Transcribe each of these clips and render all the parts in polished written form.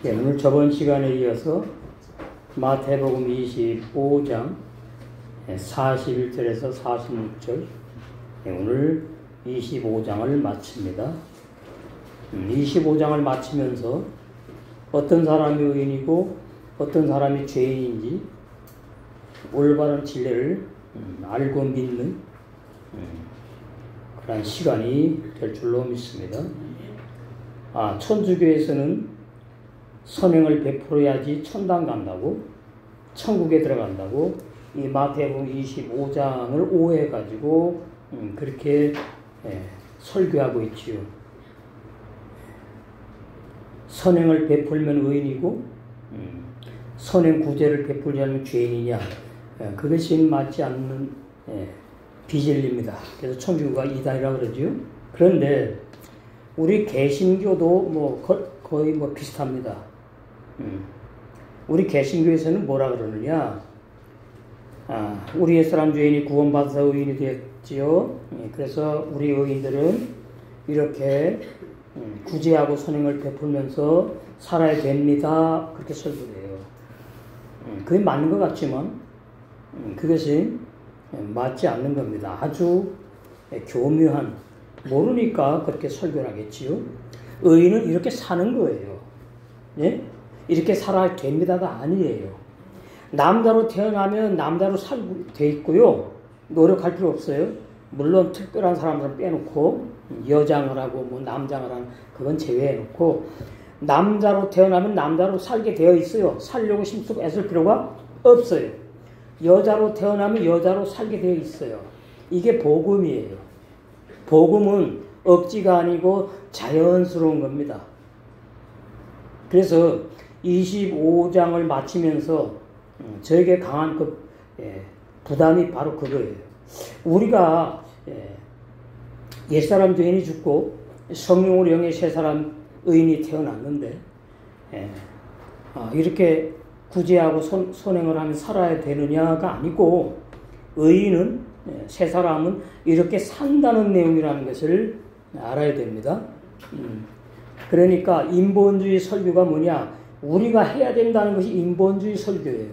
오늘 저번 시간에 이어서 마태복음 25장 41절에서 46절, 오늘 25장을 마칩니다. 25장을 마치면서 어떤 사람이 의인이고 어떤 사람이 죄인인지 올바른 진리를 알고 믿는 그런 시간이 될 줄로 믿습니다. 천주교에서는 선행을 베풀어야지 천당 간다고, 천국에 들어간다고 이 마태복음 25장을 오해해가지고 그렇게 설교하고 있지요. 선행을 베풀면 의인이고 선행 구제를 베풀지 않으면 죄인이냐, 그것이 맞지 않는 비진리입니다. 그래서 천주교가 이단이라고 그러지요. 그런데 우리 개신교도 거의 비슷합니다. 우리 개신교에서는 뭐라 그러느냐, 우리 옛사람 죄인이 구원받아서 의인이 됐지요. 그래서 우리 의인들은 이렇게 구제하고 선행을 베풀면서 살아야 됩니다. 그렇게 설교해요. 그게 맞는 것 같지만 그것이 맞지 않는 겁니다. 아주 교묘한, 모르니까 그렇게 설교를 하겠지요. 의인은 이렇게 사는 거예요. 예? 이렇게 살아야 됩니다가 아니에요. 남자로 태어나면 남자로 살고 돼 있고요. 노력할 필요 없어요. 물론 특별한 사람들은 빼놓고 여장을 하고 남장을 하는 그건 제외해놓고 남자로 태어나면 남자로 살게 되어 있어요. 살려고 힘쓰고 애쓸 필요가 없어요. 여자로 태어나면 여자로 살게 되어 있어요. 이게 복음이에요. 복음은 억지가 아니고 자연스러운 겁니다. 그래서 25장을 마치면서 저에게 강한 부담이 바로 그거예요. 우리가 옛사람 죄인이 죽고 성령으로 영의 새사람 의인이 태어났는데 이렇게 구제하고 선행을 하며 살아야 되느냐가 아니고, 의인은, 새사람은 이렇게 산다는 내용이라는 것을 알아야 됩니다. 그러니까 인본주의 설교가 뭐냐, 우리가 해야 된다는 것이 인본주의 설교예요.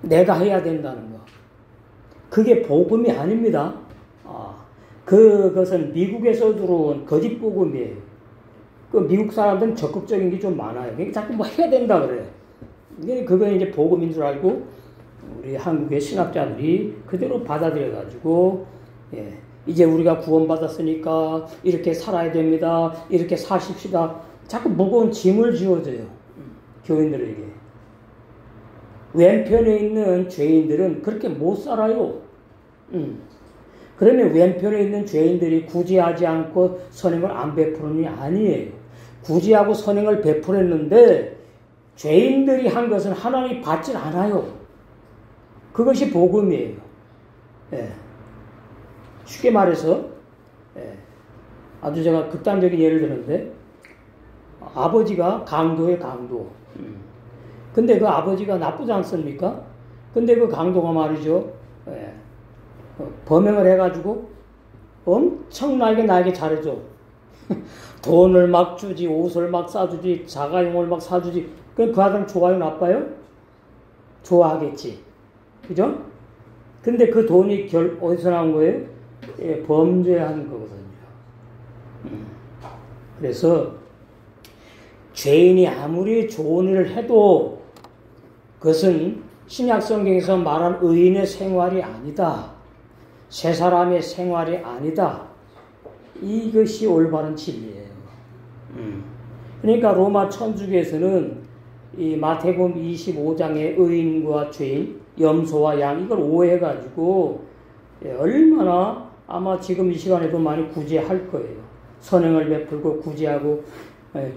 내가 해야 된다는 거. 그게 복음이 아닙니다. 그것은 미국에서 들어온 거짓 복음이에요. 그 미국 사람들은 적극적인 게 좀 많아요. 그러니까 자꾸 해야 된다 그래요. 그건 이제 복음인 줄 알고 우리 한국의 신학자들이 그대로 받아들여가지고, 이제 우리가 구원받았으니까 이렇게 살아야 됩니다. 이렇게 사십시다. 자꾸 무거운 짐을 지어줘요. 교인들에게. 왼편에 있는 죄인들은 그렇게 못 살아요. 그러면 왼편에 있는 죄인들이 구제하지 않고 선행을 안 베푸느니 아니에요. 구제하고 선행을 베풀었는데 죄인들이 한 것은 하나님이 받질 않아요. 그것이 복음이에요. 쉽게 말해서 아주 제가 극단적인 예를 드는데, 아버지가 강도의 강도. 근데 그 아버지가 나쁘지 않습니까? 근데 그 강도가 말이죠, 범행을 해가지고 엄청나게 나에게 잘해줘. 돈을 막 주지, 옷을 막 싸주지, 자가용을 막 사주지. 그 아들 좋아요, 나빠요? 좋아하겠지. 그죠? 근데 그 돈이 어디서 나온 거예요? 범죄한 거거든요. 그래서 죄인이 아무리 좋은 일을 해도 그것은 신약성경에서 말한 의인의 생활이 아니다. 새 사람의 생활이 아니다. 이것이 올바른 진리예요. 그러니까 로마 천주교에서는 이 마태복음 25장의 의인과 죄인, 염소와 양, 이걸 오해해가지고 얼마나 아마 지금 이 시간에도 많이 구제할 거예요. 선행을 베풀고 구제하고,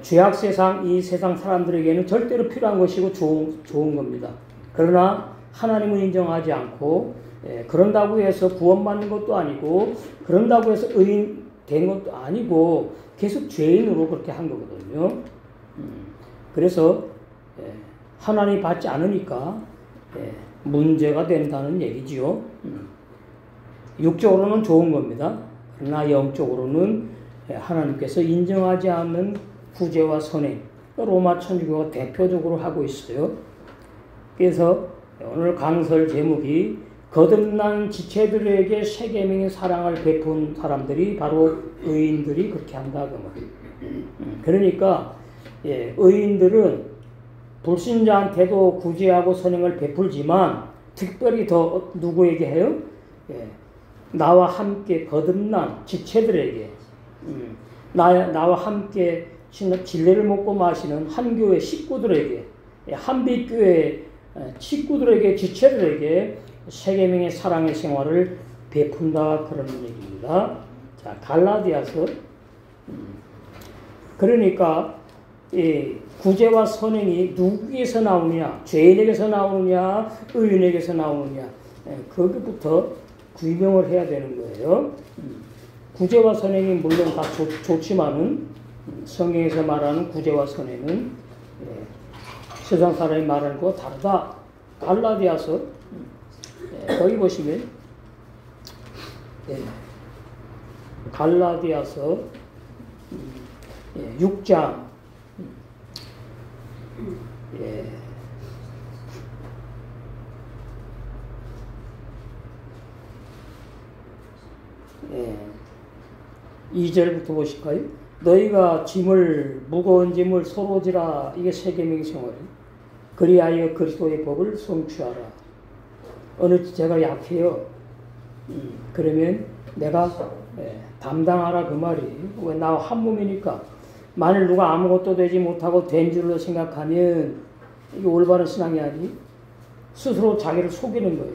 죄악 세상, 이 세상 사람들에게는 절대로 필요한 것이고 좋은 겁니다. 그러나 하나님은 인정하지 않고, 그런다고 해서 구원받는 것도 아니고, 그런다고 해서 의인 된 것도 아니고, 계속 죄인으로 그렇게 한 거거든요. 그래서 하나님이 받지 않으니까 문제가 된다는 얘기지요. 육적으로는 좋은 겁니다. 그러나 영적으로는 하나님께서 인정하지 않는 구제와 선행, 로마 천주교가 대표적으로 하고 있어요. 그래서 오늘 강설 제목이 거듭난 지체들에게 새 계명의 사랑을 베푼 사람들이 바로 의인들이 그렇게 한다 그 말이에요. 그러니까 의인들은 불신자한테도 구제하고 선행을 베풀지만 특별히 더 누구에게 해요? 나와 함께 거듭난 지체들에게, 나와 함께 진례를 먹고 마시는 한 교회 식구들에게, 한빛교회 식구들에게, 지체들에게 새 계명의 사랑의 생활을 베푼다 그런 얘기입니다. 자, 갈라디아서. 그러니까 이 구제와 선행이 누구에게서 나오느냐, 죄인에게서 나오느냐, 의인에게서 나오느냐, 거기부터 구명을 해야 되는 거예요. 구제와 선행이 물론 다 좋지만은 성경에서 말하는 구제와 선행은 세상 사람이 말하는 것과 다르다. 갈라디아서 거기 보시면 갈라디아서 6장 예. 2절부터 보실까요? 너희가 무거운 짐을 서로 지라. 이게 새 계명의 생활이에요. 그리하여 그리스도의 법을 성취하라. 어느 제가 약해요. 그러면 내가 담당하라 그 말이에요. 왜 나 한 몸이니까. 만일 누가 아무것도 되지 못하고 된 줄로 생각하면 이게 올바른 신앙이 아니, 스스로 자기를 속이는 거예요.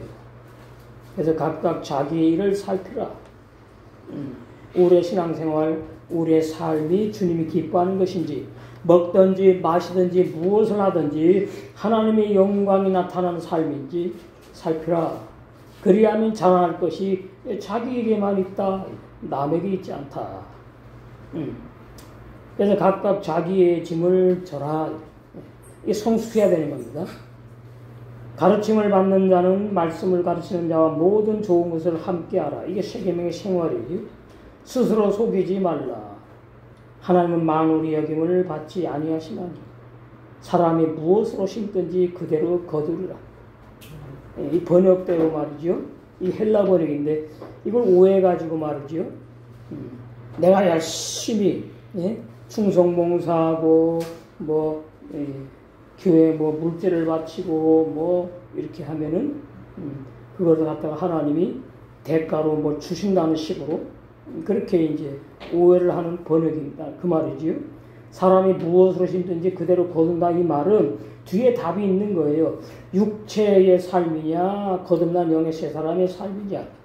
그래서 각각 자기 일을 살피라. 우리의 신앙생활, 우리의 삶이 주님이 기뻐하는 것인지, 먹든지 마시든지 무엇을 하든지 하나님의 영광이 나타나는 삶인지 살피라. 그리하면 자랑할 것이 자기에게만 있다, 남에게 있지 않다. 그래서 각각 자기의 짐을 져라. 이게 성숙해야 되는 겁니다. 가르침을 받는 자는 말씀을 가르치는 자와 모든 좋은 것을 함께하라. 이게 새 계명의 생활이에요. 스스로 속이지 말라. 하나님은 만물의 여김을 받지 아니하시나니 사람이 무엇으로 심든지 그대로 거두리라. 이 번역대로 말이죠. 이 헬라 번역인데 이걸 오해가지고 말이죠. 내가 열심히 충성봉사하고 교회 물제를 바치고 이렇게 하면은 그것을 갖다가 하나님이 대가로 주신다는 식으로 그렇게 이제 오해를 하는 번역입니다. 그 말이지요. 사람이 무엇으로 심든지 그대로 거둔다 이 말은 뒤에 답이 있는 거예요. 육체의 삶이냐 거듭난 영의 새 사람의 삶이냐.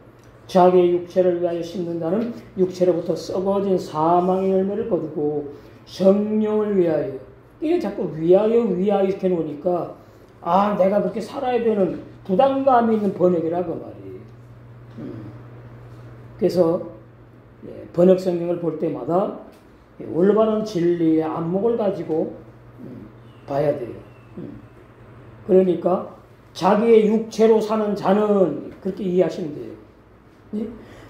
자기의 육체를 위하여 심는 자는 육체로부터 썩어진 사망의 열매를 거두고 성령을 위하여. 이게 자꾸 위하여 이렇게 놓으니까 내가 그렇게 살아야 되는 부담감이 있는 번역이라 그 말이에요. 그래서 번역 성경을 볼 때마다 올바른 진리의 안목을 가지고 봐야 돼요. 그러니까 자기의 육체로 사는 자는 그렇게 이해하시면 돼요.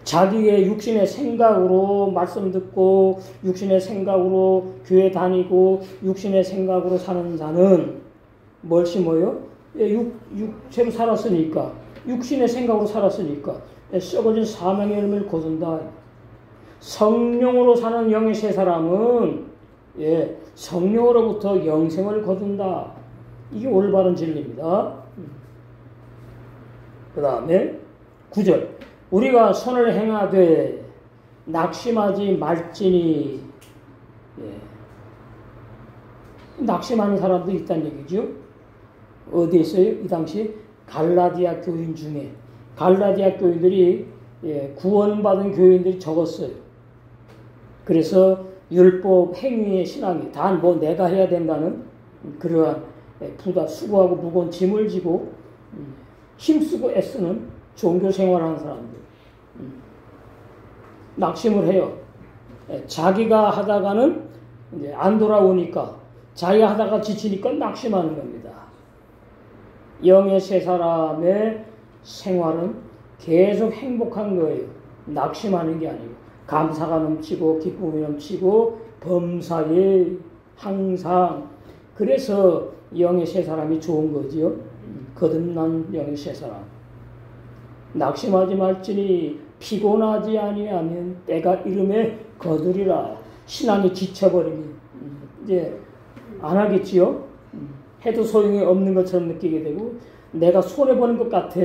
자기의 육신의 생각으로 말씀 듣고 육신의 생각으로 교회 다니고 육신의 생각으로 사는 자는 뭘 심어요? 육체로 살았으니까 육신의 생각으로 살았으니까 썩어진 사망의 열매를 거둔다. 성령으로 사는 영의 새 사람은 성령으로부터 영생을 거둔다. 이게 올바른 진리입니다. 그 다음에 9절 우리가 선을 행하되 낙심하지 말지니. 낙심하는 사람도 있다는 얘기죠. 어디에 있어요? 이 당시에 갈라디아 교인 중에 갈라디아 교인들이 구원받은 교인들이 적었어요. 그래서 율법 행위의 신앙이 단 내가 해야 된다는 그러한 수고하고 무거운 짐을 지고 힘쓰고 애쓰는 종교 생활하는 사람들 낙심을 해요. 자기가 하다가는 이제 안 돌아오니까 자기가 하다가 지치니까 낙심하는 겁니다. 영의 새 사람의 생활은 계속 행복한 거예요. 낙심하는 게 아니고 감사가 넘치고 기쁨이 넘치고 범사에 항상. 그래서 영의 새 사람이 좋은 거지요. 거듭난 영의 새 사람. 낙심하지 말지니 피곤하지 아니하면 때가 이름에 거두리라. 신앙이 지쳐버리니 이제 안 하겠지요. 해도 소용이 없는 것처럼 느끼게 되고 내가 손해보는 것 같아.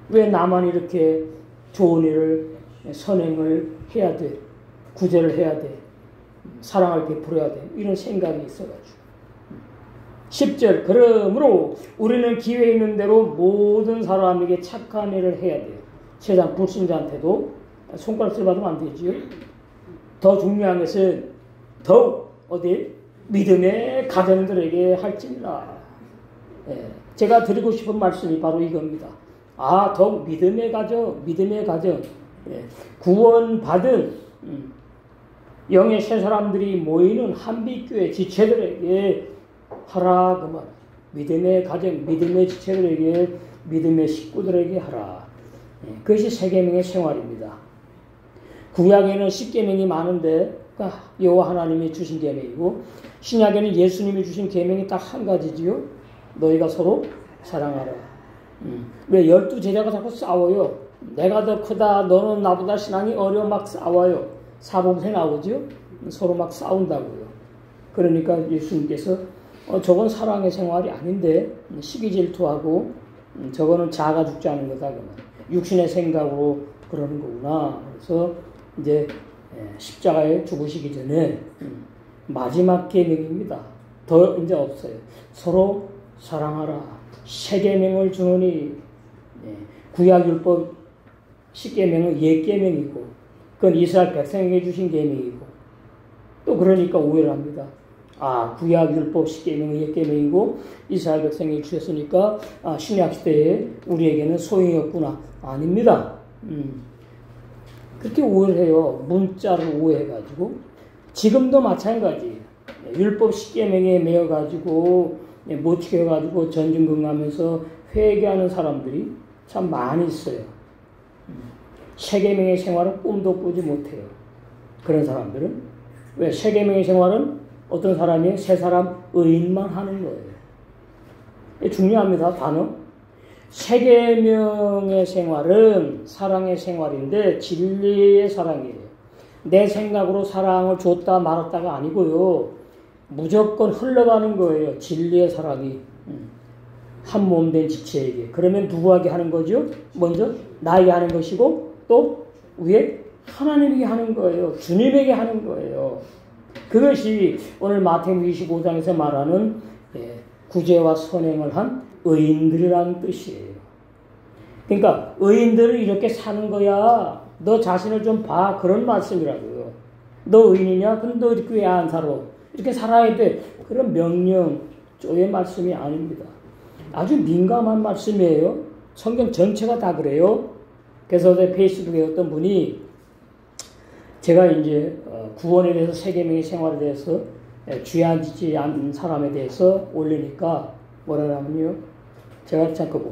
왜 나만 이렇게 좋은 일을 선행을 해야 돼. 구제를 해야 돼. 사랑을 베풀어야 돼. 이런 생각이 있어가지고 10절 그러므로 우리는 기회 있는 대로 모든 사람에게 착한 일을 해야 돼요. 세상 불신자한테도 손가락질 받으면 안 되지요. 더 중요한 것은 더욱 믿음의 가정들에게 할지니라. 제가 드리고 싶은 말씀이 바로 이겁니다. 더욱 믿음의 가정. 구원받은 영의 새 사람들이 모이는 한빛교회 지체들에게 하라 그 말. 믿음의 가정, 믿음의 지체들에게, 믿음의 식구들에게 하라. 그것이 새 계명의 생활입니다. 구약에는 10계명이 많은데 여호와 하나님이 주신 계명이고 신약에는 예수님이 주신 계명이 딱 한 가지지요. 너희가 서로 사랑하라. 왜 12제자가 자꾸 싸워요. 내가 더 크다. 너는 나보다 신앙이 어려. 막 싸워요. 사복음서에 나오죠. 서로 막 싸운다고요. 그러니까 예수님께서 저건 사랑의 생활이 아닌데 시기 질투하고 저거는 자아가 죽지 않은 거다. 육신의 생각으로 그러는 거구나. 그래서 이제 십자가에 죽으시기 전에 마지막 계명입니다. 더 이제 없어요. 서로 사랑하라. 새 계명을 주노니 구약율법 10계명은 옛 계명이고 그건 이스라엘 백성에게 주신 계명이고 또 그러니까 오해를 합니다. 구약율법 10계명은 옛 계명이고 이스라엘 백성에게 주셨으니까 신약 시대에 우리에게는 소용이 없구나. 아닙니다. 그렇게 오해를 해요. 문자를 오해해가지고 지금도 마찬가지예요. 율법 10계명에 매여가지고 못 지켜가지고 전전긍긍하면서 회개하는 사람들이 참 많이 있어요. 새 계명의 생활은 꿈도 꾸지 못해요. 그런 사람들은 왜 새 계명의 생활은 어떤 사람이 새 사람 의인만 하는 거예요. 중요합니다. 단어. 새 계명의 생활은 사랑의 생활인데 진리의 사랑이에요. 내 생각으로 사랑을 줬다 말았다가 아니고요. 무조건 흘러가는 거예요. 진리의 사랑이. 한 몸 된 지체에게. 그러면 누구에게 하는 거죠? 먼저 나에게 하는 것이고 또 위에 하나님에게 하는 거예요. 주님에게 하는 거예요. 그것이 오늘 마태복음 25장에서 말하는 구제와 선행을 한 의인들이라는 뜻이에요. 그러니까 의인들은 이렇게 사는 거야. 너 자신을 좀 봐. 그런 말씀이라고요. 너 의인이냐? 그럼 너 이렇게 왜 안 살아? 이렇게 살아야 돼. 그런 명령, 쪼의 말씀이 아닙니다. 아주 민감한 말씀이에요. 성경 전체가 다 그래요. 그래서 어제 페이스북에 어떤 분이 제가 이제 구원에 대해서 세계명의 생활에 대해서 쥐어지지 않는 사람에 대해서 올리니까 뭐라냐면요. 제가 잠깐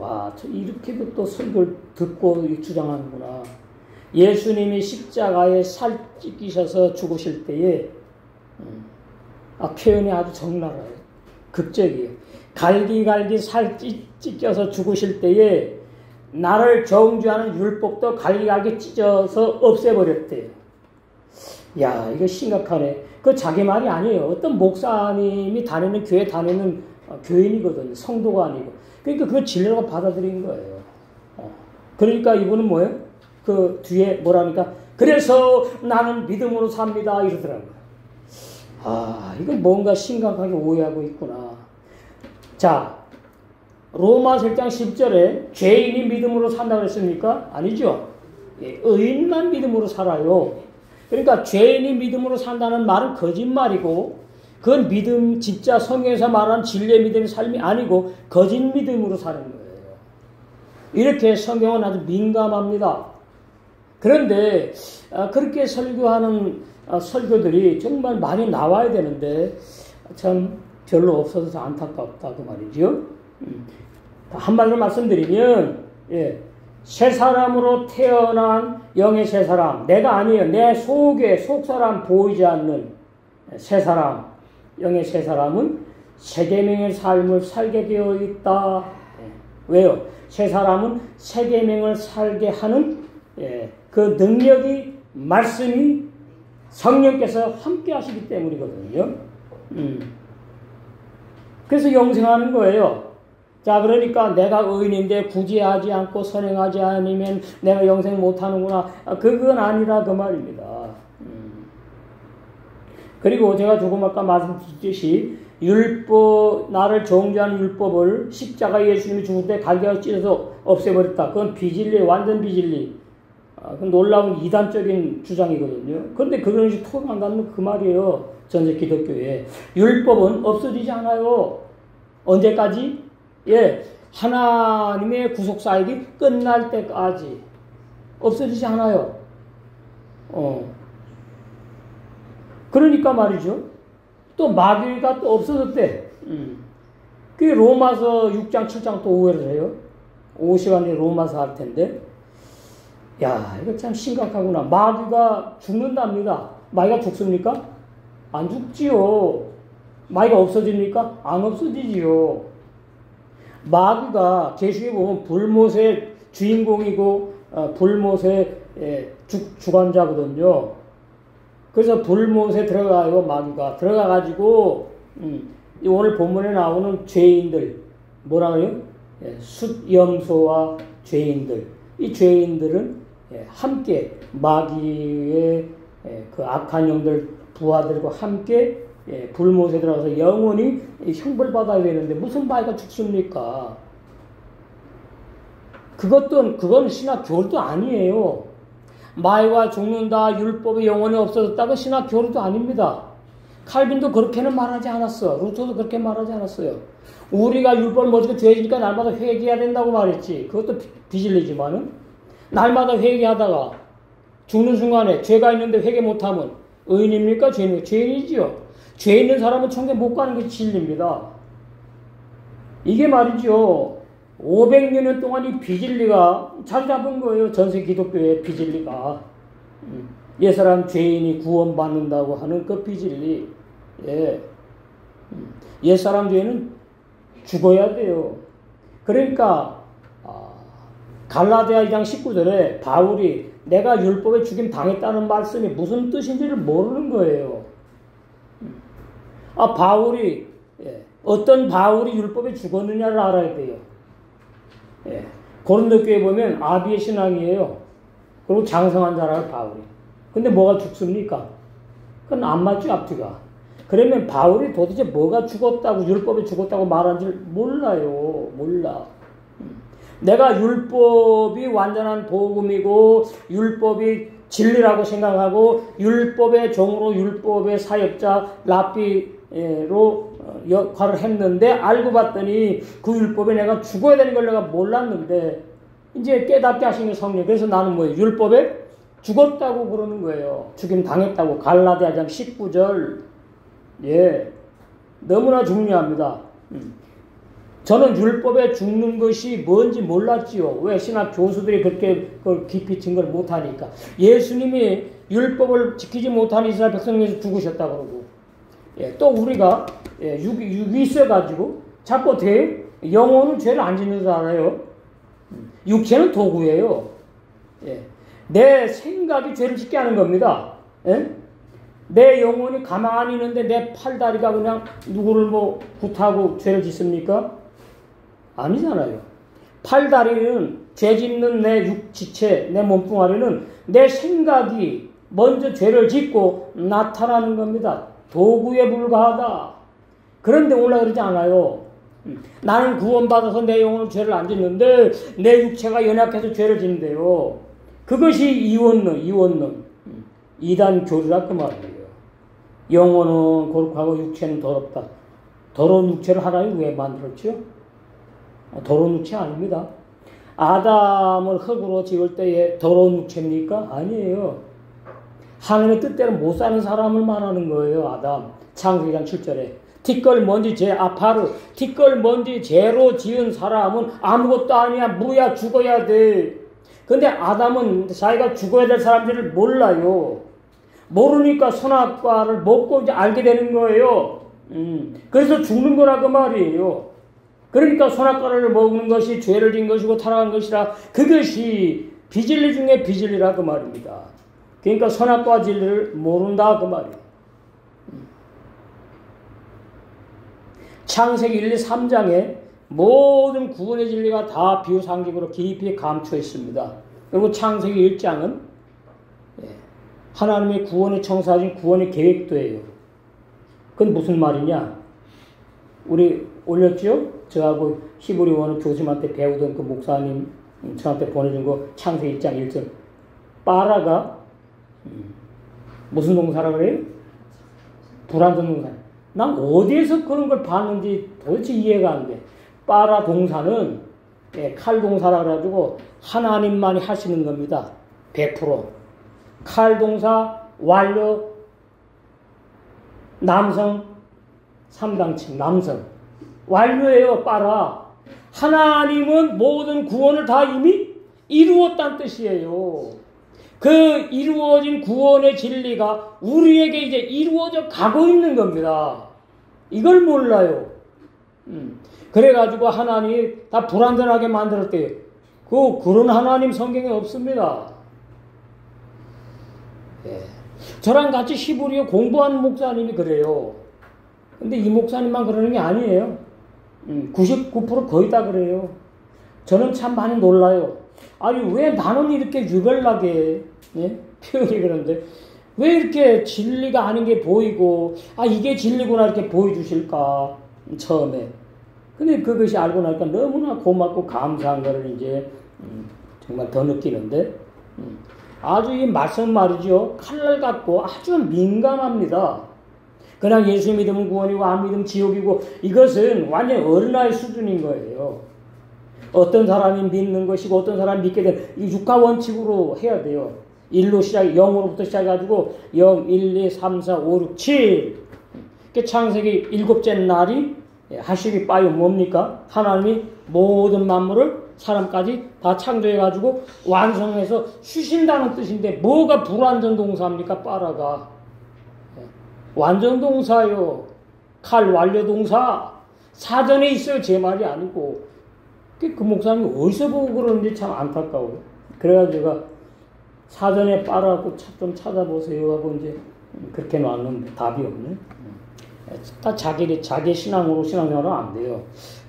이렇게도 또 설교를 듣고 주장하는구나. 예수님이 십자가에 살 찢기셔서 죽으실 때에 표현이 아주 적나라해요. 극적이에요. 갈기갈기 살 찢겨서 죽으실 때에 나를 정죄하는 율법도 갈기갈기 찢어서 없애버렸대요. 야, 이거 심각하네. 그 자기 말이 아니에요. 어떤 목사님이 다니는 교회 다니는 교인이거든요. 성도가 아니고. 그러니까 그걸 진리라고 받아들인 거예요. 그러니까 이분은 뭐예요? 그 뒤에 뭐라니까? 그래서 나는 믿음으로 삽니다. 이러더라고요. 이건 뭔가 심각하게 오해하고 있구나. 자, 로마서 1장 10절에 죄인이 믿음으로 산다고 했습니까? 아니죠. 의인만 믿음으로 살아요. 그러니까 죄인이 믿음으로 산다는 말은 거짓말이고 그건 믿음, 진짜 성경에서 말하는 진리의 믿음의 삶이 아니고 거짓 믿음으로 사는 거예요. 이렇게 성경은 아주 민감합니다. 그런데 그렇게 설교하는 설교들이 정말 많이 나와야 되는데 참 별로 없어서 안타깝다 그 말이죠. 한마디로 말씀드리면 새 사람으로 태어난 영의 새 사람, 내가 아니에요. 내 속에 속사람 보이지 않는 새 사람, 영의 새 사람은 새 계명의 삶을 살게 되어 있다. 왜요? 새 사람은 새 계명을 살게 하는 그 능력이 말씀이 성령께서 함께 하시기 때문이거든요. 그래서 영생하는 거예요. 자, 그러니까 내가 의인인데 굳이 하지 않고 선행하지 않으면 내가 영생 못하는구나. 그건 아니라 그 말입니다. 그리고 제가 조금 아까 말씀드렸듯이 나를 정죄하는 율법을 십자가 예수님이 죽을 때 갈개로 찢어서 없애버렸다. 그건 비진리, 완전 비진리. 그 놀라운 이단적인 주장이거든요. 그런데 그런 식으로 통한다는 그 말이에요. 전세 기독교에. 율법은 없어지지 않아요. 언제까지? 하나님의 구속사역이 끝날 때까지 없어지지 않아요. 그러니까 말이죠. 또 마귀가 또 없어졌대. 그게 로마서 6장, 7장 또 오해를 해요. 5시간에 로마서 할 텐데. 야, 이거 참 심각하구나. 마귀가 죽는답니다. 마귀가 죽습니까? 안 죽지요. 마귀가 없어집니까? 안 없어지지요. 마귀가 계시에 보면 불못의 주인공이고 불못의 주관자거든요. 그래서 불못에 들어가요. 마귀가 들어가가지고 오늘 본문에 나오는 죄인들 뭐라 그래요? 숫염소와 죄인들. 이 죄인들은 함께 마귀의 그 악한 영들 부하들과 함께 불못에 들어가서 영원히 형벌받아야 되는데 무슨 마귀가 죽습니까? 그건 신학 교리도 아니에요. 마귀가 죽는다, 율법이 영원히 없어졌다고 신학 교리도 아닙니다. 칼빈도 그렇게는 말하지 않았어. 루터도 그렇게 말하지 않았어요. 우리가 율법을 모지고 죄지니까 날마다 회개해야 된다고 말했지. 그것도 비질리지만은 날마다 회개하다가 죽는 순간에 죄가 있는데 회개 못하면 의인입니까? 죄인입니까? 죄인이지요. 죄 있는 사람은 천국에 못 가는 게 진리입니다. 이게 말이죠. 500년 동안 이 비진리가 자리 잡은 거예요. 전세 기독교의 비진리가. 옛사람 죄인이 구원받는다고 하는 그 비진리. 옛사람 죄인은 죽어야 돼요. 그러니까 갈라디아 2장 19절에 바울이 내가 율법에 죽임 당했다는 말씀이 무슨 뜻인지를 모르는 거예요. 바울이 어떤 바울이 율법에 죽었느냐를 알아야 돼요. 고린도교에 보면 아비의 신앙이에요. 그리고 장성한 자라요, 바울이. 근데 뭐가 죽습니까? 그건 안 맞죠, 앞뒤가. 그러면 바울이 도대체 뭐가 죽었다고, 율법에 죽었다고 말하는지 몰라요. 몰라. 내가 율법이 완전한 복음이고, 율법이 진리라고 생각하고, 율법의 종으로 율법의 사역자, 랍비로 역할을 했는데, 알고 봤더니 그 율법에 내가 죽어야 되는 걸 내가 몰랐는데, 이제 깨닫게 하신 게 성령. 그래서 나는 뭐예요? 율법에 죽었다고 그러는 거예요. 죽임 당했다고. 갈라디아 2장 19절. 너무나 중요합니다. 저는 율법에 죽는 것이 뭔지 몰랐지요. 왜? 신학 교수들이 그렇게 그걸 깊이 증거를 못하니까. 예수님이 율법을 지키지 못한 이스라엘 백성에서 죽으셨다 그러고. 또 우리가 육이 있어가지고 자꾸 어떻게 영혼은 죄를 안 짓는 줄 알아요. 육체는 도구예요. 내 생각이 죄를 짓게 하는 겁니다. 내 영혼이 가만히 있는데 내 팔다리가 그냥 누구를 굿하고 죄를 짓습니까? 아니잖아요. 팔다리는 죄 짓는 내 육지체, 내 몸뚱아리는 내 생각이 먼저 죄를 짓고 나타나는 겁니다. 도구에 불과하다. 그런데 오늘 그러지 않아요. 나는 구원받아서 내 영혼은 죄를 안 짓는데 내 육체가 연약해서 죄를 짓는데요. 그것이 이원론. 이단 교리라 그 말이에요. 영혼은 거룩하고 육체는 더럽다. 더러운 육체를 하나님 왜 만들었죠? 더러운 육체 아닙니다. 아담을 흙으로 지을 때에 더러운 육체입니까? 아니에요. 하나님의 뜻대로 못 사는 사람을 말하는 거예요. 아담. 창세기 2장 7절에. 티끌먼지 죄 아파르. 티끌먼지 죄로 지은 사람은 아무것도 아니야. 무야. 죽어야 돼. 근데 아담은 자기가 죽어야 될 사람들을 몰라요. 모르니까 선악과를 먹고 이제 알게 되는 거예요. 그래서 죽는 거라 그 말이에요. 그러니까 선악과를 먹는 것이 죄를 진 것이고 타락한 것이라 그것이 비진리 중에 비진리라 그 말입니다. 그러니까 선악과 진리를 모른다 그 말이에요. 창세기 1, 2, 3장에 모든 구원의 진리가 다 비유상징으로 깊이 감춰 있습니다. 그리고 창세기 1장은 하나님의 구원에 청사하신 구원의 계획도예요. 그건 무슨 말이냐? 우리 올렸죠? 저하고 히브리 원어 교수님한테 배우던 그 목사님 저한테 보내준 거 창세기 1장 1절. 빠라가 무슨 동사라고 그래요? 불완전 동사. 난 어디에서 그런 걸 봤는지 도대체 이해가 안 돼. 빠라 동사는 칼 동사라 그래가지고 하나님만이 하시는 겁니다. 100%. 칼 동사 완료 남성 3당칭 남성 완료예요. 빠라. 하나님은 모든 구원을 다 이미 이루었다는 뜻이에요. 그 이루어진 구원의 진리가 우리에게 이제 이루어져 가고 있는 겁니다. 이걸 몰라요. 그래가지고 하나님이 다 불완전하게 만들었대요. 그런 하나님 성경에 없습니다. 예. 저랑 같이 히브리어 공부하는 목사님이 그래요. 근데 이 목사님만 그러는 게 아니에요. 99% 거의 다 그래요. 저는 참 많이 놀라요. 아니 왜 나는 이렇게 유별나게 표현이 그런데 왜 이렇게 진리가 아닌 게 보이고 이게 진리구나 이렇게 보여주실까 처음에. 근데 그것이 알고 나니까 너무나 고맙고 감사한 거를 이제 정말 더 느끼는데 아주 이 말씀 말이죠. 칼날 같고 아주 민감합니다. 그냥 예수 믿으면 구원이고 안 믿으면 지옥이고 이것은 완전 어린아이 수준인 거예요. 어떤 사람이 믿는 것이고 어떤 사람이 믿게 되는 육가 원칙으로 해야 돼요. 1로 시작, 0으로부터 시작해가지고 0, 1, 2, 3, 4, 5, 6, 7 창세기 7째 날이 하시기 빠요 뭡니까? 하나님이 모든 만물을 사람까지 다 창조해가지고 완성해서 쉬신다는 뜻인데 뭐가 불완전 동사입니까? 빠라가 완전 동사요. 칼 완료 동사 사전에 있어요. 제 말이 아니고. 그 목사님이 어디서 보고 그러는지 참 안타까워요. 그래가지고 제가 사전에 빨아갖고 좀 찾아보세요 하고 이제 그렇게 놨는데 답이 없네. 다 자기 신앙으로 신앙생활은 안 돼요.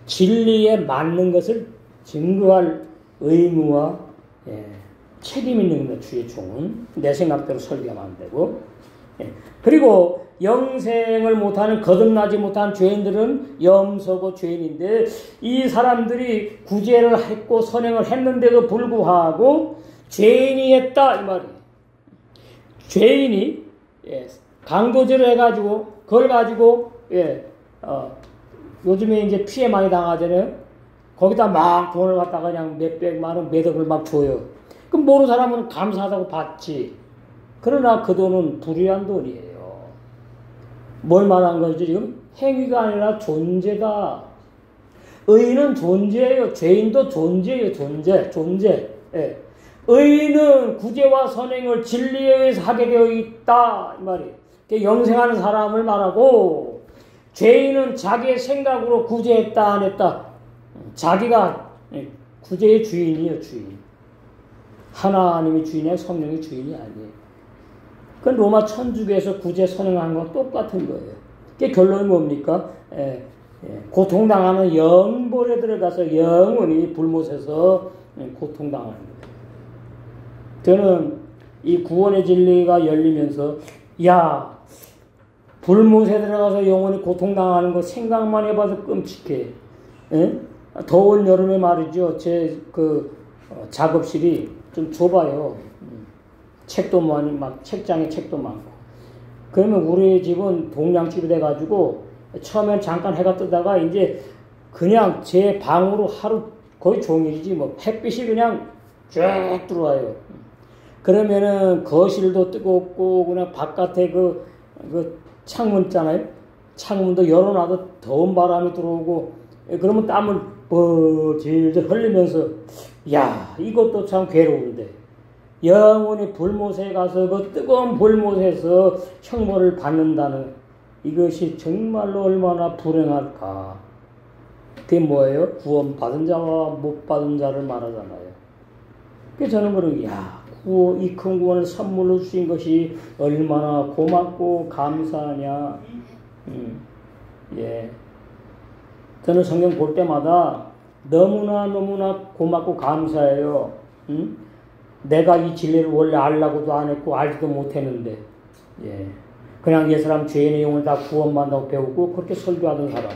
진리에 맞는 것을 증거할 의무와 책임 있는 겁니다. 주의 종은. 내 생각대로 설계하면 안 되고. 그리고 영생을 못하는 거듭나지 못한 죄인들은 염소고 죄인인데 이 사람들이 구제를 했고 선행을 했는데도 불구하고 죄인이 했다 이 말이에요. 죄인이 강도질을 해가지고 그걸 가지고 요즘에 이제 피해 많이 당하잖아요. 거기다 막 돈을 갖다가 그냥 몇백만 원, 몇 억을 막 줘요. 그럼 모르는 사람은 감사하다고 받지. 그러나 그 돈은 불의한 돈이에요. 뭘 말하는 거지 지금? 행위가 아니라 존재다. 의인은 존재예요. 죄인도 존재예요. 존재. 의인은 구제와 선행을 진리에 의해서 하게 되어 있다 이 말이에요. 영생하는 사람을 말하고 죄인은 자기의 생각으로 구제했다 안 했다. 자기가 구제의 주인이에요. 주인. 하나님이 주인이야 성령이 주인이 아니에요. 그 로마 천주교에서 구제 선행하는 건 똑같은 거예요. 그게 결론이 뭡니까? 고통당하는 영벌에 들어가서 영원히 불못에서 고통당하는 거예요. 저는 이 구원의 진리가 열리면서 불못에 들어가서 영원히 고통당하는 거 생각만 해봐도 끔찍해. 더운 여름에 말이죠. 제 작업실이 좀 좁아요. 책도 많이 막 책장에 책도 많고. 그러면 우리 집은 동양집이 돼가지고 처음엔 잠깐 해가 뜨다가 이제 그냥 제 방으로 하루 거의 종일이지 뭐 햇빛이 그냥 쭉 들어와요. 그러면은 거실도 뜨겁고 그냥 바깥에 그 창문 있잖아요. 창문도 열어놔도 더운 바람이 들어오고 그러면 땀을 질질 흘리면서 이것도 참 괴로운데 영원히 불못에 가서 그 뜨거운 불못에서 형벌을 받는다는 이것이 정말로 얼마나 불행할까. 그게 뭐예요? 구원받은 자와 못 받은 자를 말하잖아요. 그래서 저는 그런 이 큰 구원을 선물로 주신 것이 얼마나 고맙고 감사하냐. 예. 저는 성경 볼 때마다 너무나 고맙고 감사해요. 내가 이 진리를 원래 알라고도 안 했고 알지도 못했는데, 예. 그냥 이 사람 죄인의 영을 다 구원받는다고 배우고 그렇게 설교하던 사람을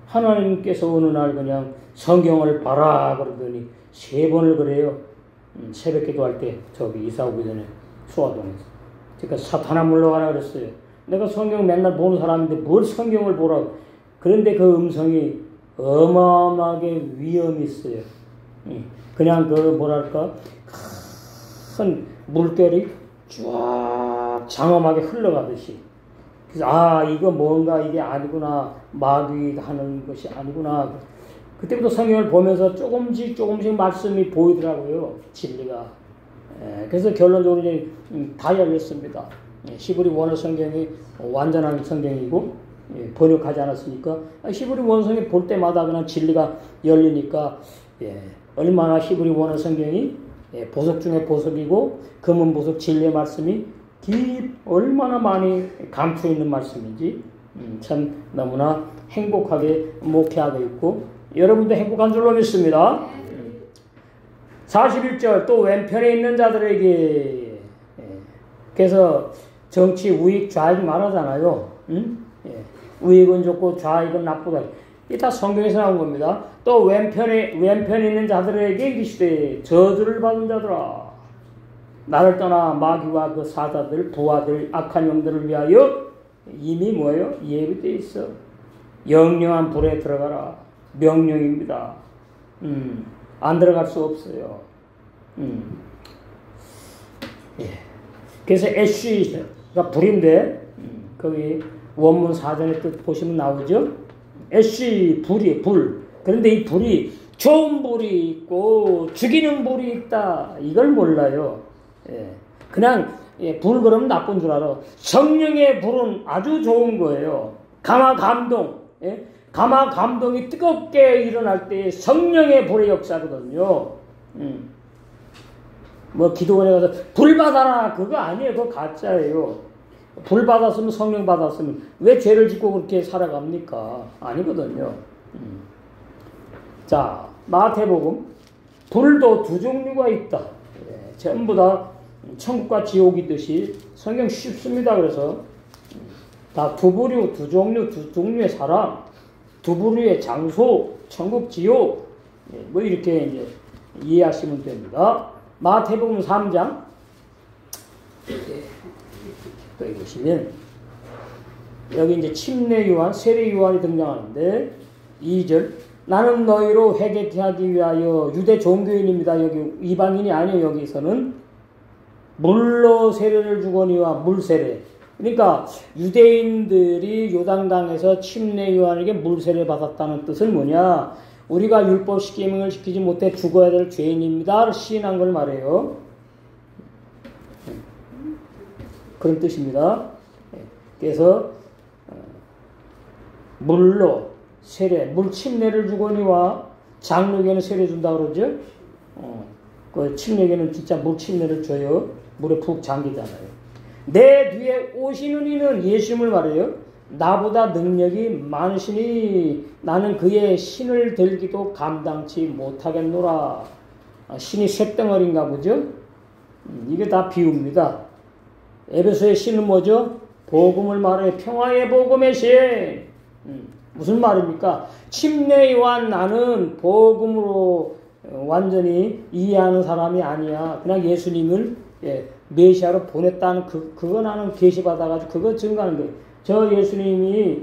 하나님께서 어느 날 그냥 성경을 봐라 그러더니 3번을 그래요. 새벽 기도할 때 저기 이사 오기 전에 수화동에서. 그러니까 사탄아 물러가라 그랬어요. 내가 성경 맨날 보는 사람인데 뭘 성경을 보라고. 그런데 그 음성이 어마어마하게 위험이 있어요. 그냥 그 뭐랄까 큰 물결이 쫙 장엄하게 흘러가듯이. 그래서 이거 뭔가 이게 아니구나. 마귀가 하는 것이 아니구나. 그때부터 성경을 보면서 조금씩 말씀이 보이더라고요. 진리가. 그래서 결론적으로 이제 다 열렸습니다. 히브리 원어 성경이 완전한 성경이고 번역하지 않았으니까 히브리 원어 성경 볼 때마다 그냥 진리가 열리니까 얼마나 히브리 원어 성경이 보석 중에 보석이고 금은 보석 진리의 말씀이 얼마나 많이 감춰 있는 말씀인지 참 너무나 행복하게 목회하고 있고 여러분도 행복한 줄로 믿습니다. 41절 또 왼편에 있는 자들에게 그래서 정치 우익 좌익 말하잖아요. 우익은 좋고 좌익은 나쁘다. 이게 다 성경에서 나온 겁니다. 또 왼편에 있는 자들에게 이르시되 저주를 받은 자들아 나를 떠나 마귀와 그 사자들 부하들 악한 영들을 위하여 이미 뭐예요? 예비되어 있어. 영영한 불에 들어가라. 명령입니다. 안 들어갈 수 없어요. 예. 그래서 애쉬가 불인데 거기 원문 사전에 뜻 보시면 나오죠. 애쉬 불이 불. 그런데 이 불이 좋은 불이 있고 죽이는 불이 있다. 이걸 몰라요. 예. 그냥 불 그러면 나쁜 줄 알아. 성령의 불은 아주 좋은 거예요. 감화 감동. 예? 감화 감동이 뜨겁게 일어날 때 성령의 불의 역사거든요. 뭐 기도원에 가서 불 받아라 그거 아니에요. 그거 가짜예요. 불 받았으면 성령 받았으면 왜 죄를 짓고 그렇게 살아갑니까? 아니거든요. 자, 마태복음 불도 2 종류가 있다. 전부 다 천국과 지옥이듯이 성경 쉽습니다. 그래서 다 2 종류, 2 종류의 사람, 2 부류의 장소, 천국, 지옥 뭐 이렇게 이제 이해하시면 됩니다. 마태복음 3장 여기 보시면 여기 이제 침례 요한, 세례 요한이 등장하는데 2절 나는 너희로 회개케 하기 위하여 유대 종교인입니다. 여기 이방인이 아니에요. 여기서는 물로 세례를 주거니와 물세례. 그러니까 유대인들이 요단강에서 침례 요한에게 물세례 받았다는 뜻은 뭐냐? 우리가 율법 계명을 지키지 못해 죽어야 될 죄인입니다. 시인한 걸 말해요. 그런 뜻입니다. 그래서 물로 세례, 물 침례를 주거니와 장로에게는 세례 준다 그러죠. 그 침례에게는 진짜 물 침례를 줘요. 물에 푹 잠기잖아요. 내 뒤에 오시는 이는 예수님을 말해요. 나보다 능력이 많으시니 나는 그의 신을 들기도 감당치 못하겠노라. 신이 쇳덩어리인가 보죠. 이게 다 비유입니다. 에베소의 신은 뭐죠? 복음을 말해. 평화의 복음의 신. 무슨 말입니까? 침례와 나는 복음으로 완전히 이해하는 사람이 아니야. 그냥 예수님을 메시아로 보냈다는 그거 나는 계시받아가지고 그거 증거하는 거예요. 저 예수님이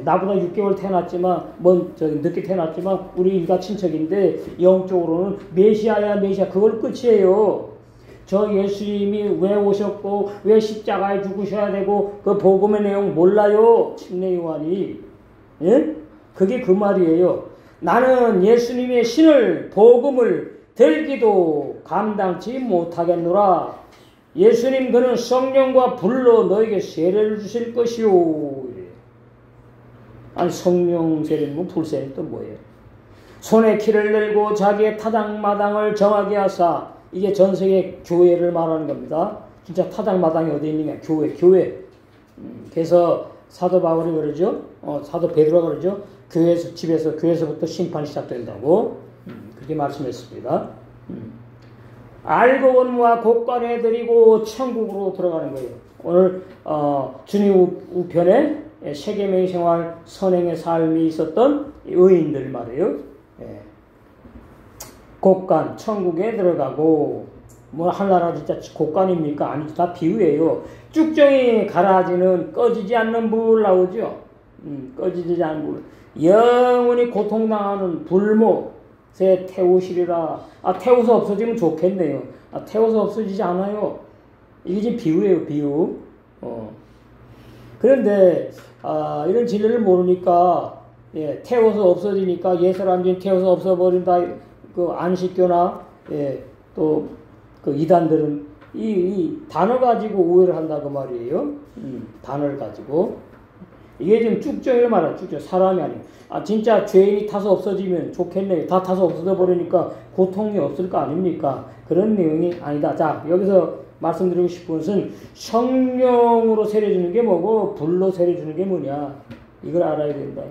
나보다 6개월 태어났지만 늦게 태어났지만 우리 일가 친척인데 영적으로는 메시아야 메시아. 그걸 끝이에요. 저 예수님이 왜 오셨고 왜 십자가에 죽으셔야 되고 그 복음의 내용 몰라요. 침례 요한이. 예? 그게 그 말이에요. 나는 예수님의 신을 복음을 들기도 감당치 못하겠노라. 예수님 그는 성령과 불로 너에게 세례를 주실 것이요. 아니 성령 세례는 불세례는 또 뭐예요? 손에 키를 들고 자기의 타당마당을 정하게 하사, 이게 전세계 교회를 말하는 겁니다. 진짜 타당마당이 어디 있느냐? 교회. 그래서 사도 바울이 그러죠. 사도 베드로가 그러죠. 교회에서부터 심판이 시작된다고 그렇게 말씀했습니다. 알고 본무와 곡간해 드리고 천국으로 들어가는 거예요. 오늘 주님 우편에 세계명의 생활 선행의 삶이 있었던 의인들 말이에요. 곡간 천국에 들어가고, 뭐 하나라 진짜 곡간입니까? 아니, 다 비유예요. 쭉정이 가라지는 꺼지지 않는 불 나오죠. 꺼지지 않는 불. 영원히 고통당하는 불못에 태우시리라. 태워서 없어지면 좋겠네요. 태워서 없어지지 않아요. 이게 지금 비유예요, 비유. 그런데 이런 진리를 모르니까, 태워서 없어지니까 예사람진 태워서 없어버린다. 그 안식교나 또 그 이단들은 이 단어 가지고 오해를 한다고 말이에요. 단어를 가지고. 이게 지금 쭉정이를 말하는 쭉정, 사람이 아니에요. 진짜 죄인이 타서 없어지면 좋겠네요. 다 타서 없어져 버리니까 고통이 없을 거 아닙니까? 그런 내용이 아니다. 자, 여기서 말씀드리고 싶은 것은 성령으로 세례주는 게 뭐고 불로 세례주는 게 뭐냐, 이걸 알아야 된다.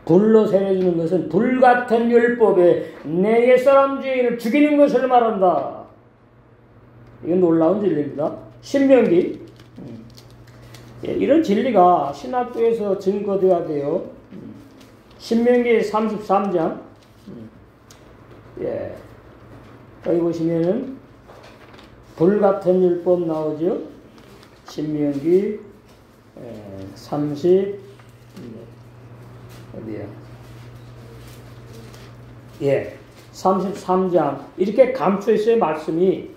불로 세례주는 것은 불같은 율법에 내 옛사람 죄인을 죽이는 것을 말한다. 이건 놀라운 진리입니다. 신명기. 이런 진리가 신학교에서 증거되어야 돼요. 신명기 33장. 여기 보시면은 불같은 율법 나오죠. 신명기 33장 이렇게 감춰 있어요. 말씀이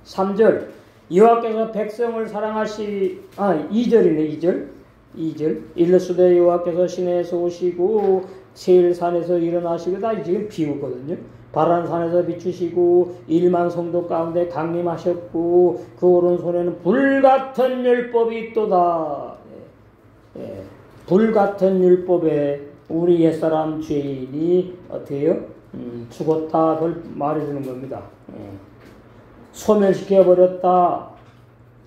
3절 여호와께서 백성을 사랑하시 2절이네. 2절 일러스되 여호와께서 시내에서 오시고 세일산에서 일어나시고, 다 지금 비우거든요. 바란산에서 비추시고 1만 성도 가운데 강림하셨고 그 오른손에는 불같은 율법이 있도다. 불같은 율법에 우리 옛사람 죄인이 어떻게 해요? 죽었다. 그걸 말해주는 겁니다. 소멸시켜버렸다.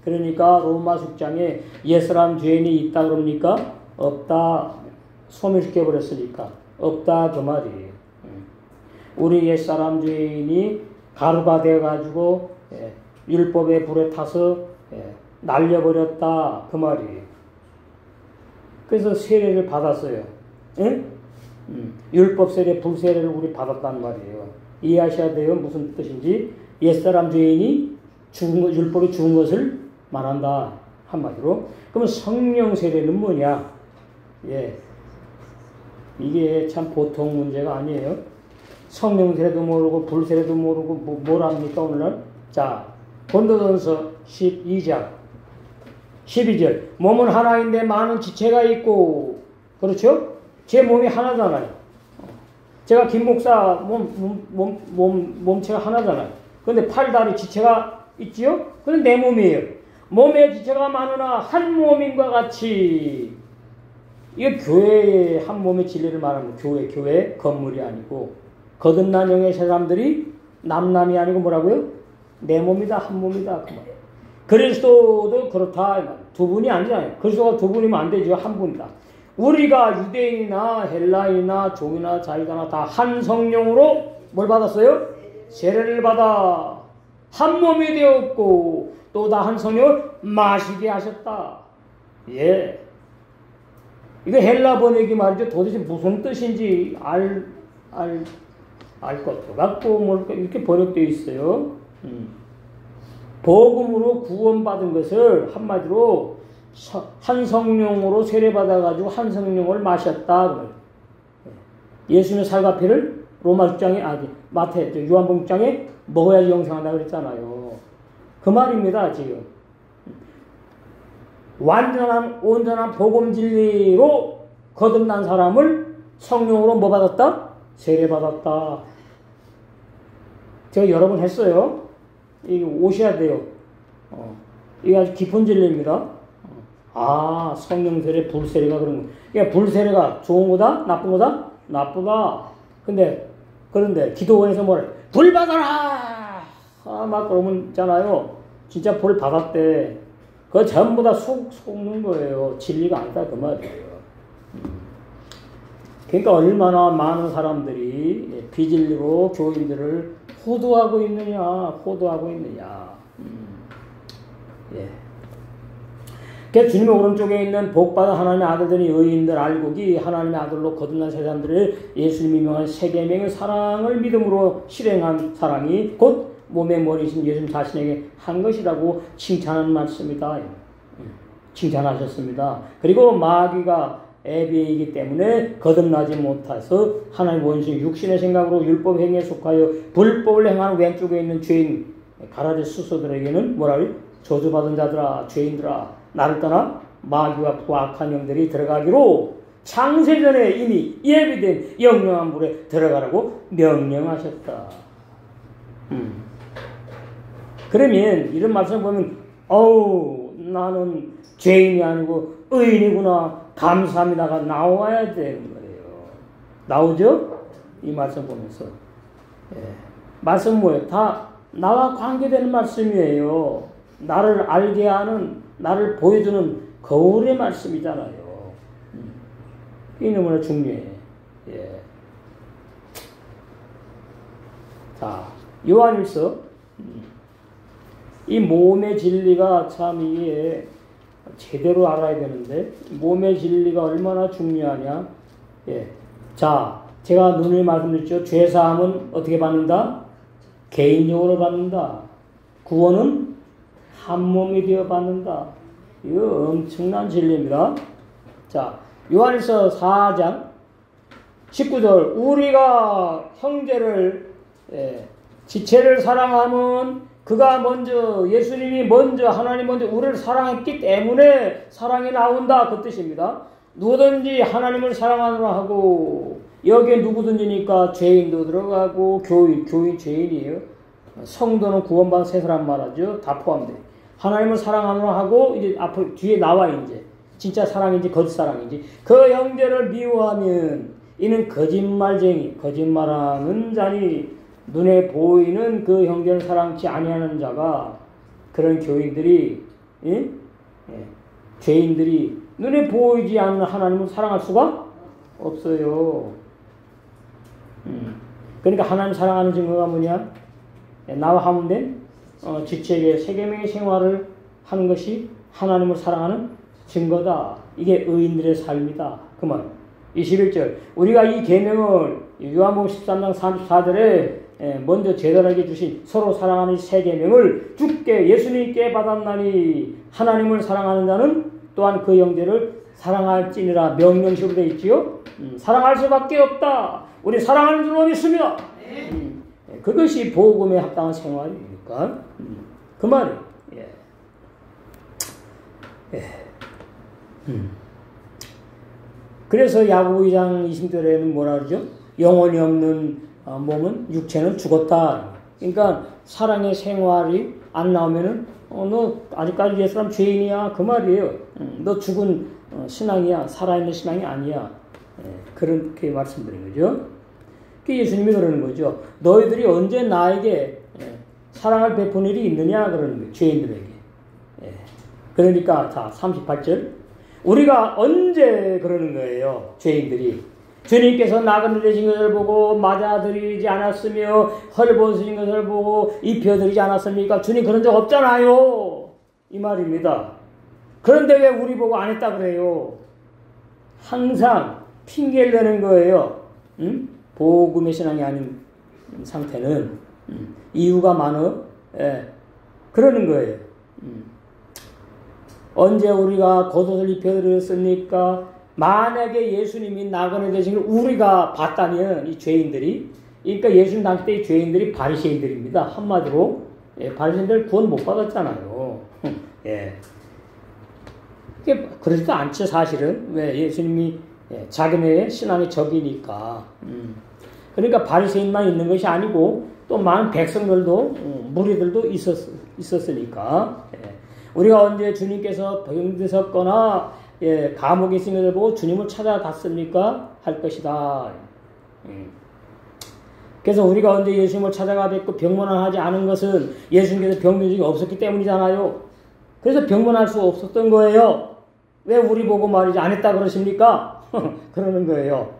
그러니까 로마 6장에 옛사람 죄인이 있다 그럽니까? 없다. 소멸시켜버렸으니까 없다 그 말이에요. 우리 옛사람 죄인이 가루가 되어가지고 율법의 불에 타서 날려버렸다 그 말이에요. 그래서 세례를 받았어요. 율법 세례, 불 세례를 우리 받았단 말이에요. 이해하셔야 돼요. 무슨 뜻인지. 옛사람 죄인이 율법이 죽은 것을 말한다 한마디로. 그러면 성령 세례는 뭐냐? 이게 참 보통 문제가 아니에요. 성령 세례도 모르고 불 세례도 모르고 뭘 합니까 오늘날? 자, 고린도전서 12장 12절 몸은 하나인데 많은 지체가 있고, 그렇죠? 제 몸이 하나잖아요. 제가 김 목사 몸체가 하나잖아요. 그런데 팔, 다리 지체가 있지요? 그건 내 몸이에요. 몸에 지체가 많으나 한 몸인과 같이. 이게 교회의 한 몸의 진리를 말하는 거예요. 교회 건물이 아니고 거듭난 영의 사람들이 남남이 아니고 뭐라고요? 내 몸이다, 한 몸이다 그 말이에요. 그리스도도 그렇다. 두 분이 아니잖아요. 그리스도가 두 분이면 안 되죠. 한 분이다. 우리가 유대인이나 헬라인이나 종이나 자유자나 다 한 성령으로 뭘 받았어요? 세례를 받아 한 몸이 되었고 또 다 한 성령을 마시게 하셨다. 이거 헬라 번역이 말이죠. 도대체 무슨 뜻인지 알 것도 같고 뭐 이렇게 번역되어 있어요. 복음으로 구원받은 것을 한마디로 한 성령으로 세례받아가지고 한 성령을 마셨다. 예수님의 살과 피를 로마 6장에, 요한복음 6장에 먹어야지 영생한다 그랬잖아요. 그 말입니다, 지금. 온전한 복음 진리로 거듭난 사람을 성령으로 뭐 받았다? 세례받았다. 제가 여러 번 했어요. 이게 오셔야 돼요. 이게 아주 깊은 진리입니다. 성령 세례, 불 세례가 그런 거. 그러니까 불 세례가 좋은 거다? 나쁜 거다? 나쁘다. 그런데 기도원에서 뭐래? 불 받아라! 막 그러면 있잖아요. 진짜 불 받았대. 그거 전부 다 속는 거예요. 진리가 아니다. 그 말이에요. 그러니까 얼마나 많은 사람들이 비진리로 교인들을 호도하고 있느냐. 예. 그 주님의 오른쪽에 있는 복받은 하나님의 아들들이 의인들 알곡이 하나님의 아들로 거듭난 세상들을 예수님이 명한 세계명의 사랑을 믿음으로 실행한 사랑이 곧 몸의 머리이신 예수님 자신에게 한 것이라고 칭찬하는 말씀이다. 칭찬하셨습니다. 그리고 마귀가 애비이기 때문에 거듭나지 못해서 하나님 원신 육신의 생각으로 율법 행위에 속하여 불법을 행하는 왼쪽에 있는 죄인 가라데 수소들에게는 뭐라고? 저주받은 자들아, 죄인들아, 나를 떠나 마귀와 그 악한 영들이 들어가기로 창세전에 이미 예비된 영영한 물에 들어가라고 명령하셨다. 그러면 이런 말씀 보면 나는 죄인이 아니고 의인이구나, 감사합니다가 나와야 되는 거예요. 나오죠? 이 말씀 보면서. 말씀 뭐예요? 다 나와 관계되는 말씀이에요. 나를 알게 하는, 나를 보여주는 거울의 말씀이잖아요. 이게 너무나 중요해. 자, 요한일서. 이 몸의 진리가 참 이게 제대로 알아야 되는데, 몸의 진리가 얼마나 중요하냐. 자, 제가 누누이 말씀드렸죠. 죄사함은 어떻게 받는다? 개인적으로 받는다. 구원은 한 몸이 되어 받는다. 이거 엄청난 진리입니다. 자, 요한일서 4장 19절. 우리가 형제를, 지체를 사랑하면 그가 먼저, 예수님이 먼저, 하나님 먼저 우리를 사랑했기 때문에 사랑이 나온다. 그 뜻입니다. 누구든지 하나님을 사랑하노라 하고, 여기에 누구든지니까 죄인도 들어가고, 교인 죄인이에요. 성도는 구원받은 새 사람 말하죠. 다 포함돼. 하나님을 사랑하노라 하고, 이제 앞으로, 뒤에 나와, 이제. 진짜 사랑인지 거짓 사랑인지. 그 형제를 미워하면, 이는 거짓말쟁이, 거짓말하는 자니, 눈에 보이는 그 형제를 사랑치 아니하는 자가, 그런 교인들이, 죄인들이 눈에 보이지 않는 하나님을 사랑할 수가 없어요. 그러니까 하나님 사랑하는 증거가 뭐냐? 나와 하문된 지체에게 세계명의 생활을 하는 것이 하나님을 사랑하는 증거다. 이게 의인들의 삶이다. 그 말. 21절. 우리가 이 계명을 요한복음 13장 34절에 먼저 제단에게 주신 서로 사랑하는 세 계명을 주께 예수님께 받았나니 하나님을 사랑하는 자는 또한 그 형제를 사랑할지니라 명령식으로 되어 있지요. 사랑할 수밖에 없다. 우리 사랑하는 줄로 믿습니다. 그것이 복음에 합당한 생활이니까. 그 말이에요. 그래서 야고보 2장 20절에는 뭐라 그러죠? 영혼이 없는 몸은, 육체는 죽었다. 그러니까 사랑의 생활이 안 나오면은 너 아직까지 옛사람 죄인이야. 그 말이에요. 너 죽은 신앙이야. 살아있는 신앙이 아니야. 그렇게 말씀드린 거죠. 예수님이 그러는 거죠. 너희들이 언제 나에게 사랑을 베푼 일이 있느냐 그러는 거예요. 죄인들에게. 그러니까 자 38절. 우리가 언제 그러는 거예요. 죄인들이. 주님께서 나그네 되신 것을 보고 맞아드리지 않았으며 헐벗으신 것을 보고 입혀드리지 않았습니까? 주님 그런 적 없잖아요. 이 말입니다. 그런데 왜 우리 보고 안 했다 그래요? 항상 핑계를 대는 거예요. 복음의 신앙이 아닌 상태는. 이유가 많어. 그러는 거예요. 언제 우리가 겉옷을 입혀드렸습니까? 만약에 예수님이 나그네 되신 걸 우리가 봤다면 이 죄인들이, 그러니까 예수님 당시 때 이 죄인들이 바리새인들입니다. 한마디로 바리새인들 구원 못 받았잖아요. 그러지도 않죠 사실은. 왜? 예수님이 자기네 신앙의 적이니까. 그러니까 바리새인만 있는 것이 아니고 또 많은 백성들도 무리들도 있었으니까 우리가 언제 주님께서 병드셨거나 감옥에 있는 것을 보고 주님을 찾아갔습니까? 할 것이다. 그래서 우리가 언제 예수님을 찾아가 뵙고 병문안하지 않은 것은 예수님께서 병든 적이 없었기 때문이잖아요. 그래서 병문할 수 없었던 거예요. 왜 우리 보고 말이지 안 했다 그러십니까? 그러는 거예요.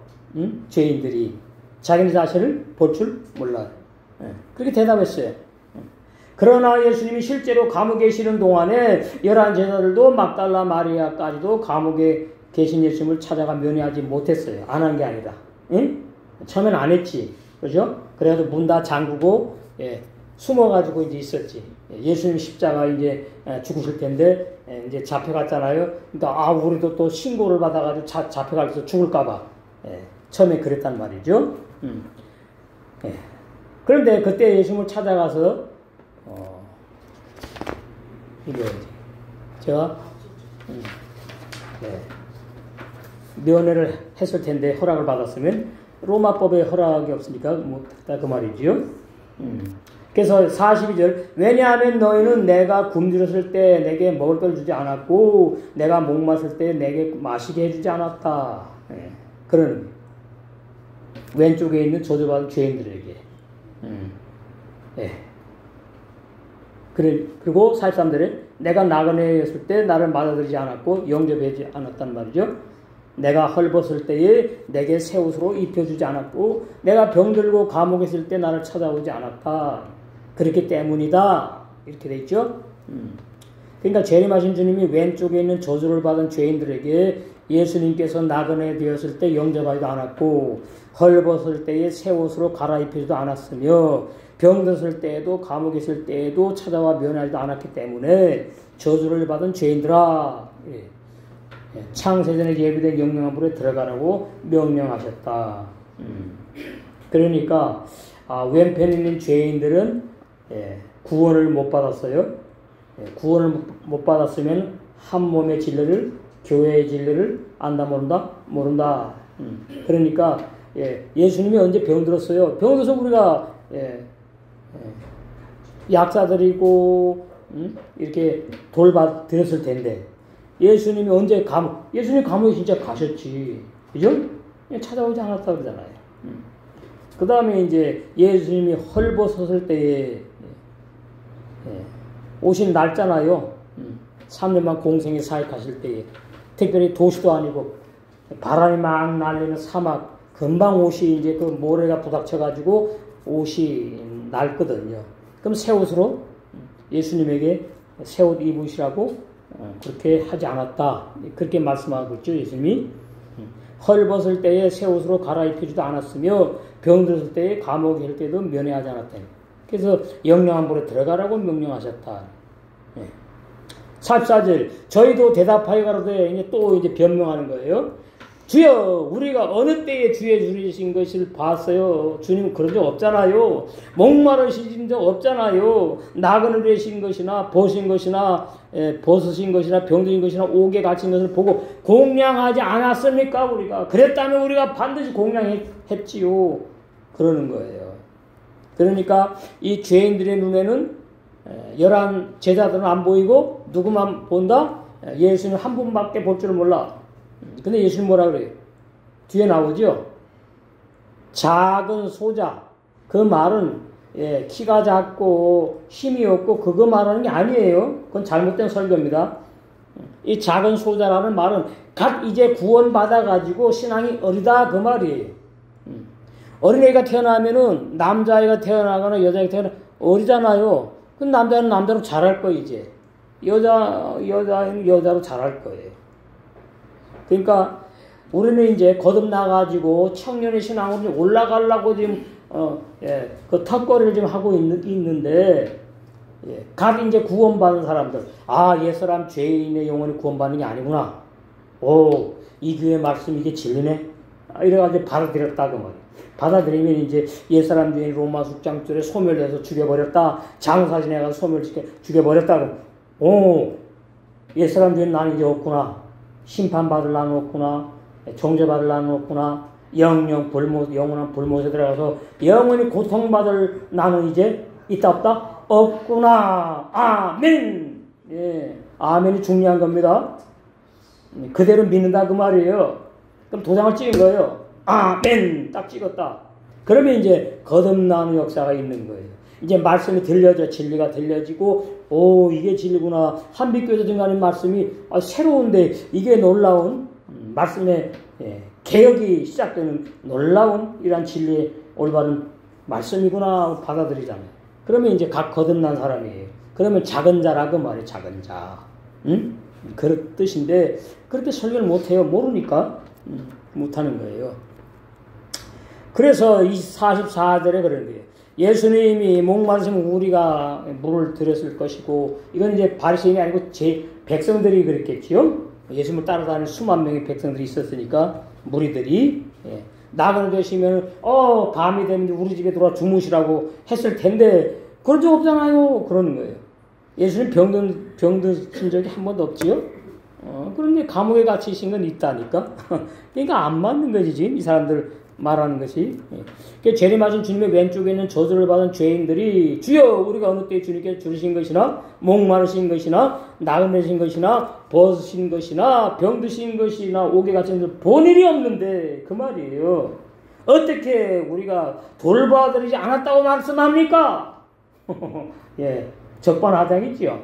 죄인들이 자기네 자신을 볼 줄 몰라요. 그렇게 대답했어요. 그러나 예수님이 실제로 감옥에 계시는 동안에 11제자들도 막달라 마리아까지도 감옥에 계신 예수님을 찾아가 면회하지 못했어요. 안 한 게 아니라. 처음엔 안 했지. 그죠? 그래도 문 다 잠그고, 숨어가지고 이제 있었지. 예수님 십자가 이제 죽으실 텐데, 이제 잡혀갔잖아요. 그러니까, 우리도 또 신고를 받아가지고 잡혀가서 죽을까봐. 처음에 그랬단 말이죠. 그런데 그때 예수님을 찾아가서, 이게, 제가, 면회를 했을 텐데, 허락을 받았으면, 로마법에 허락이 없으니까 못했다 그 말이지요. 그래서 42절 왜냐하면 너희는 내가 굶주렸을 때 내게 먹을 걸 주지 않았고 내가 목마실 때 내게 마시게 해주지 않았다. 그런 왼쪽에 있는 저주받은 죄인들에게. 그리고 43절에 내가 나그네였을 때 나를 맞아들이지 않았고 영접하지 않았단 말이죠. 내가 헐벗을 때에 내게 새 옷으로 입혀주지 않았고 내가 병들고 감옥에 있을 때 나를 찾아오지 않았다. 그렇기 때문이다. 이렇게 돼 있죠. 그러니까 재림하신 주님이 왼쪽에 있는 저주를 받은 죄인들에게 예수님께서 나그네 되었을 때 영접하지도 않았고 헐벗을 때에 새 옷으로 갈아입히지도 않았으며 병들었을 때에도 감옥에 있을 때에도 찾아와 면하지도 않았기 때문에 저주를 받은 죄인들아 창세전에 예비된 영영한 불에 들어가라고 명령하셨다. 그러니까 왼편에 있는 죄인들은 구원을 못 받았어요. 구원을 못 받았으면 한 몸의 진리를 교회의 진리를 안다 모른다? 모른다. 그러니까 예수님이 언제 병들었어요? 병들어서 우리가 약사들이고 이렇게 돌봐드렸을 텐데 예수님이 언제 예수님 감옥에 진짜 가셨지. 그죠? 찾아오지 않았다 그러잖아요. 그 다음에 이제 예수님이 헐벗었을 때에 오신 날짜나요. 3년만 공생에 사역하실 때에 특별히 도시도 아니고 바람이 막 날리는 사막 금방 옷이 이제 그 모래가 부닥쳐가지고 옷이 낡거든요. 그럼 새 옷으로 예수님에게 새 옷 입으시라고 그렇게 하지 않았다. 그렇게 말씀하고 있죠. 예수님이 헐벗을 때에 새 옷으로 갈아입히지도 않았으며 병들었을 때에 감옥에 있을 때도 면회하지 않았다. 그래서 영영한 불에 들어가라고 명령하셨다. 44절 저희도 대답하여 가로되 이제 또 변명하는 거예요. 주여 우리가 어느 때에 주의 주신 것을 봤어요. 주님은 그런 적 없잖아요. 목마르신 적 없잖아요. 나그네 되신 것이나 보신 것이나 벗으신 것이나 병드신 것이나 옥에 갇힌 것을 보고 공양하지 않았습니까? 우리가 그랬다면 우리가 반드시 공양했지요. 그러는 거예요. 그러니까 이 죄인들의 눈에는 11 제자들은 안 보이고 누구만 본다? 예수님 한 분밖에 볼 줄 몰라. 근데 예수님 뭐라 그래요? 뒤에 나오죠? 작은 소자. 그 말은 키가 작고 힘이 없고 그거 말하는 게 아니에요. 그건 잘못된 설교입니다. 이 작은 소자라는 말은 각 이제 구원받아가지고 신앙이 어리다 그 말이에요. 어린애가 태어나면은 남자아이가 태어나거나 여자아이가 태어나면 어리잖아요. 그 남자는 남자로 잘할 거예요 이제. 여자는 여자로 잘할 거예요. 그러니까 우리는 이제 거듭나가지고 청년의 신앙으로 올라가려고 지금 그 턱걸이를 지금 하고 있는데 각 이제 구원받은 사람들 옛사람 죄인의 영혼이 구원받는 게 아니구나. 이 교회 말씀 이게 진리네. 이래가지고 받아들였다 그 말이에요. 받아들이면 이제 옛사람 죄인 로마 숙장줄에 소멸해서 죽여버렸다. 장사진에 가서 소멸시켜 죽여버렸다. 옛사람 죄인 나는 이제 없구나. 심판받을 나는 없구나. 정죄받을 나는 없구나. 영영 영원한 불못에 들어가서 영원히 고통받을 나는 이제 있다 없다? 없구나. 아멘. 예, 아멘이 중요한 겁니다. 그대로 믿는다 그 말이에요. 그럼 도장을 찍은 거예요. 아멘 딱 찍었다. 그러면 이제 거듭나는 역사가 있는 거예요. 이제 말씀이 들려져 진리가 들려지고 오 이게 진리구나. 한빛교회에서 증거하는 말씀이 새로운데 이게 놀라운 말씀의 개혁이 시작되는 놀라운 이러한 진리의 올바른 말씀이구나 받아들이잖아요. 그러면 이제 각 거듭난 사람이에요. 그러면 작은 자라 그 말이에요. 작은 자. 응? 그런 뜻인데 그렇게 설교를 못해요. 모르니까 못하는 거예요. 그래서 이 44절에 그런 거예요. 예수님이 목마르시면 우리가 물을 드렸을 것이고 이건 이제 바리새인이 아니고 제 백성들이 그랬겠지요. 예수님을 따라다니는 수만 명의 백성들이 있었으니까 무리들이 나그네 되시면 밤이 되면 우리 집에 들어와 주무시라고 했을 텐데 그런 적 없잖아요. 그러는 거예요. 예수님 병드신 적이 한 번도 없지요. 그런데 감옥에 갇히신 건 있다니까. 그러니까 안 맞는 거지 지금 이 사람들 말하는 것이. 재림하신 주님의 왼쪽에 있는 저주를 받은 죄인들이 주여 우리가 어느 때에 주님께 주신 것이나 목마르신 것이나 나그네신 것이나 벗으신 것이나 병드신 것이나 옥에 갇힌 들 본 일이 없는데 그 말이에요. 어떻게 우리가 돌봐드리지 않았다고 말씀합니까? 예, 적반하장이지요.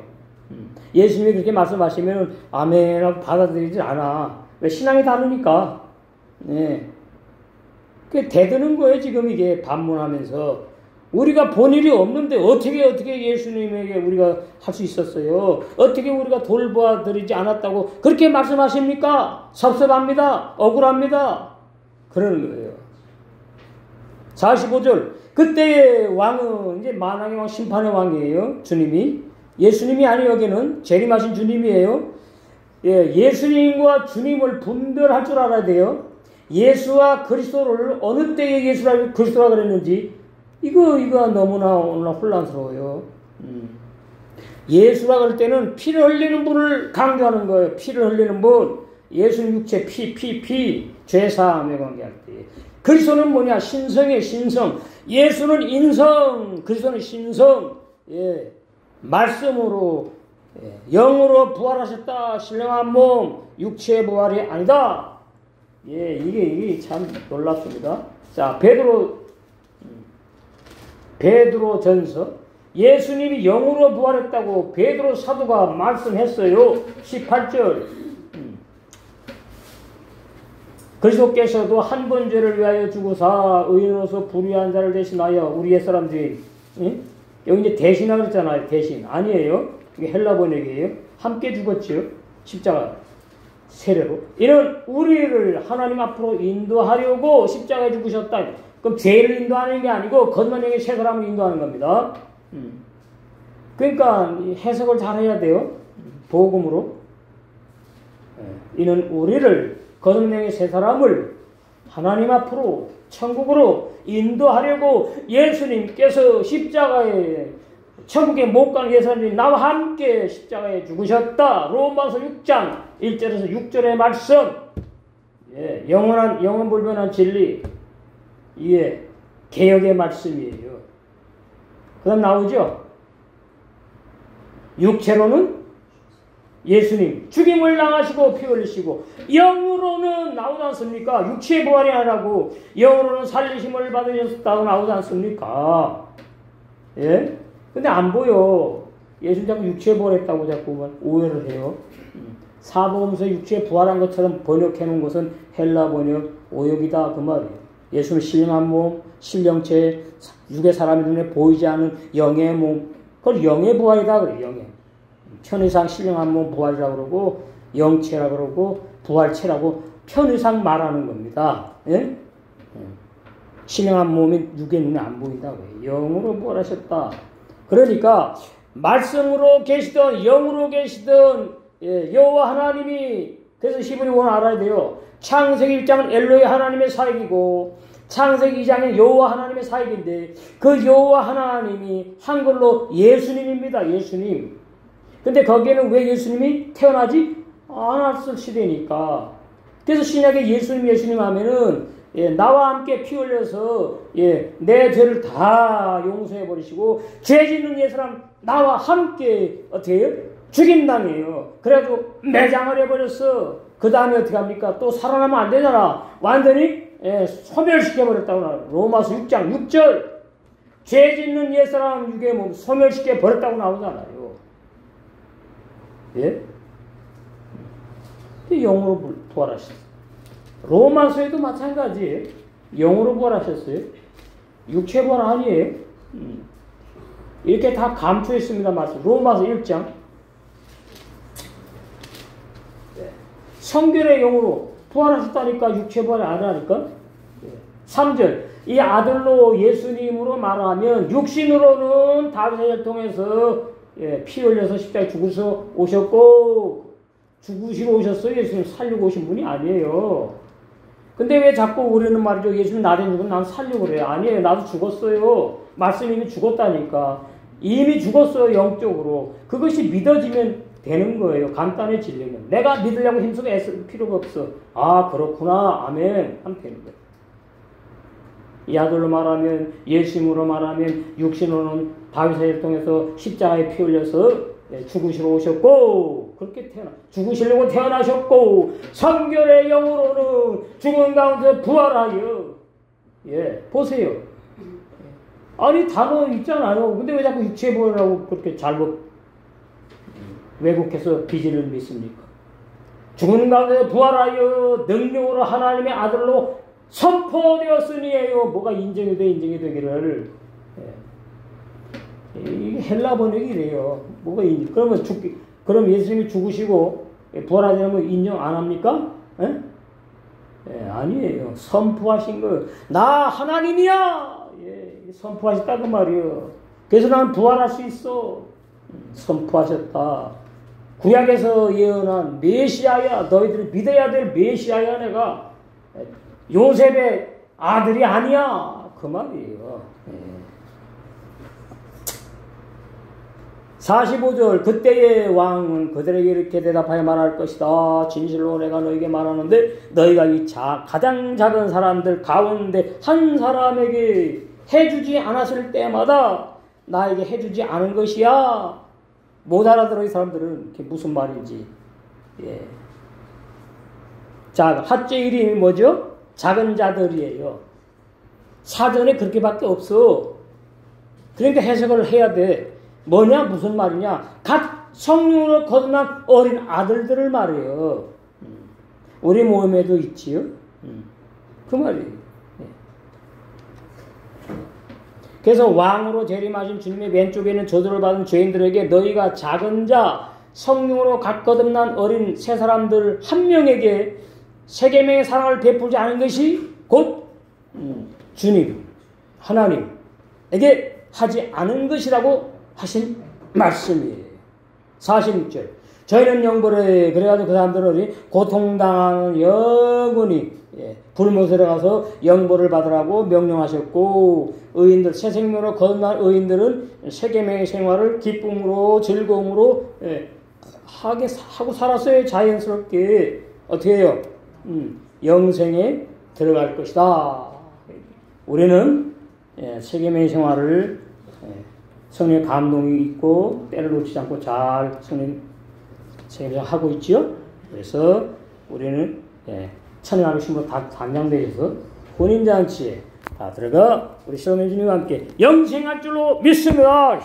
예수님이 그렇게 말씀하시면 아멘하고 받아들이지 않아. 왜? 신앙이 다르니까. 예. 그게 대드는 거예요. 지금 이게 반문하면서 우리가 본 일이 없는데 어떻게 예수님에게 우리가 할 수 있었어요? 어떻게 우리가 돌봐드리지 않았다고 그렇게 말씀하십니까? 섭섭합니다. 억울합니다. 그러는 거예요. 45절 그때의 왕은 이제 만왕의 왕 심판의 왕이에요. 주님이. 예수님이 아니에요. 여기는 재림하신 주님이에요. 예, 예수님과 주님을 분별할 줄 알아야 돼요. 예수와 그리스도를 어느 때에 예수라 그리스도라 그랬는지 이거 너무나 오늘 혼란스러워요. 예수라 그럴 때는 피를 흘리는 분을 강조하는 거예요. 피를 흘리는 분. 예수님 육체 피 죄사함에 관계할 때. 그리스도는 뭐냐? 신성의 신성. 예수는 인성. 그리스도는 신성. 예. 말씀으로 영으로 부활하셨다. 신령한 몸 육체의 부활이 아니다. 예, 이게 참 놀랍습니다. 자, 베드로 전서. 예수님이 영으로 부활했다고 베드로 사도가 말씀했어요. 18절. 그리스도께서도 한 번 죄를 위하여 죽으사 의인으로서 불의한 자를 대신하여 우리 옛사람 죄인. 여기 이제 대신하 그랬잖아요. 대신. 아니에요. 이게 헬라 번역이에요. 함께 죽었죠. 십자가. 세례로. 이는 우리를 하나님 앞으로 인도하려고 십자가에 죽으셨다. 그럼 죄를 인도하는 게 아니고 겉만형의 새 사람을 인도하는 겁니다. 그러니까 해석을 잘 해야 돼요. 복음으로. 이는 우리를 겉만형의 새 사람을 하나님 앞으로 천국으로 인도하려고 예수님께서 십자가에 천국에 못 가는 예수님이 나와 함께 십자가에 죽으셨다. 로마서 6장 1절에서 6절의 말씀. 예, 영원 불변한 진리. 이게 개혁의 말씀이에요. 그 다음 나오죠. 육체로는 예수님 죽임을 당하시고 피 흘리시고 영으로는 나오지 않습니까? 육체의 부활이 아니라고 영으로는 살리심을 받으셨다고 나오지 않습니까? 예? 근데 안 보여. 예수님 자꾸 육체에 부활했다고 자꾸 오해를 해요. 사복음서 육체에 부활한 것처럼 번역해 놓은 것은 헬라 번역 오역이다 그 말이에요. 예수는 신령한 몸, 신령체, 육의 사람의 눈에 보이지 않는 영의 몸, 그걸 영의 부활이다 그래요. 영의. 편의상 신령한 몸 부활이라고 그러고 영체라고 그러고 부활체라고 편의상 말하는 겁니다. 예? 신령한 몸이 육의 눈에 안 보인다고 해요. 영으로 부활하셨다. 그러니까 말씀으로 계시던 영으로 계시던 여호와 하나님이 그래서 히브리 원 알아야 돼요. 창세기 1장은 엘로의 하나님의 사역이고 창세기 2장은 여호와 하나님의 사역인데 그 여호와 하나님이 한글로 예수님입니다. 예수님. 근데 거기에는 왜 예수님이 태어나지? 안 왔을 시대니까. 그래서 신약에 예수님 하면은 예, 나와 함께 피 흘려서 예, 내 죄를 다 용서해 버리시고 죄 짓는 옛사람 나와 함께 어떻게 해요? 죽임당해요. 그래가지고 매장을 해버렸어. 그 다음에 어떻게 합니까? 또 살아나면 안 되잖아. 완전히 예, 소멸시켜버렸다고 나와요. 로마서 6장 6절 죄 짓는 옛사람 육의 몸 소멸시켜버렸다고 나오잖아요. 예? 영으로 부활하셨어요. 로마서에도 마찬가지예요. 영으로 부활하셨어요. 육체 부활 아니에요. 이렇게 다 감추했습니다. 말씀. 로마서 1장. 성결의 영으로 부활하셨다니까 육체 부활이 아니라니까. 3절. 이 아들로 예수님으로 말하면 육신으로는 다윗을 통해서 피 흘려서 십자가에 죽어서 오셨고 죽으시러 오셨어요. 예수님 살리고 오신 분이 아니에요. 근데 왜 자꾸 우리는 말이죠. 예수님 나를 죽으면 난 살려고 그래요. 아니에요. 나도 죽었어요. 말씀이 이미 죽었다니까. 이미 죽었어요. 영적으로. 그것이 믿어지면 되는 거예요. 간단해지려면. 내가 믿으려고 힘쓰고 애쓸 필요가 없어. 아 그렇구나. 아멘. 하면 되는 거예요. 이 아들로 말하면 예수님으로 말하면 육신으로는 다윗을 통해서 십자가에 피 흘려서 죽으시러 오셨고 그렇게 죽으시려고 태어나셨고 성결의 영으로는 죽은 가운데 부활하여 예 보세요. 아니 단어 있잖아요. 근데 왜 자꾸 육체 부활이라고 그렇게 잘못 왜곡해서 비진을 믿습니까? 죽은 가운데 부활하여 능력으로 하나님의 아들로 선포되었으니에요. 뭐가 인정이 되기를. 이 헬라 번역이 이래요. 뭐가 그러면 그럼 예수님이 죽으시고 부활하자면 인정 안 합니까? 아니에요. 선포하신 거예요. 나 하나님이야. 선포하셨다 그 말이에요. 그래서 나는 부활할 수 있어. 선포하셨다. 구약에서 예언한 메시아야. 너희들이 믿어야 될 메시아야 내가. 요셉의 아들이 아니야. 그 말이에요. 45절 그때의 왕은 그들에게 이렇게 대답하여 말할 것이다. 진실로 내가 너에게 말하는데 너희가 이 가장 작은 사람들 가운데 한 사람에게 해주지 않았을 때마다 나에게 해주지 않은 것이야. 못 알아들어 이 사람들은. 그게 무슨 말인지. 예. 자, 핫제 이름이 뭐죠? 작은 자들이에요. 사전에 그렇게밖에 없어. 그러니까 해석을 해야 돼. 뭐냐? 무슨 말이냐? 각 성령으로 거듭난 어린 아들들을 말해요. 우리 모임에도 있지요. 그 말이에요. 그래서 왕으로 재림하신 주님의 왼쪽에 있는 저주를 받은 죄인들에게 너희가 작은 자 성령으로 각 거듭난 어린 세 사람들 한 명에게 세계명의 사랑을 베풀지 않은 것이 곧 주님 하나님에게 하지 않은 것이라고 하신 말씀이에요. 46절 저희는 영벌에 그래가지고 그 사람들은 고통당하는 영원히 불못으로 가서 영벌을 받으라고 명령하셨고 의인들 새 생명으로 거듭난 의인들은 세계명의 생활을 기쁨으로 즐거움으로 하고 살았어요. 자연스럽게 어떻게 해요? 영생에 들어갈 것이다. 우리는 세계명의 생활을 성령의 감동이 있고 때를 놓치지 않고 잘 성령 세계명 하고 있죠. 그래서 우리는 천연함의 신부로 다 단장되어서 혼인잔치에 다 들어가 우리 시험의 주님과 함께 영생할 줄로 믿습니다.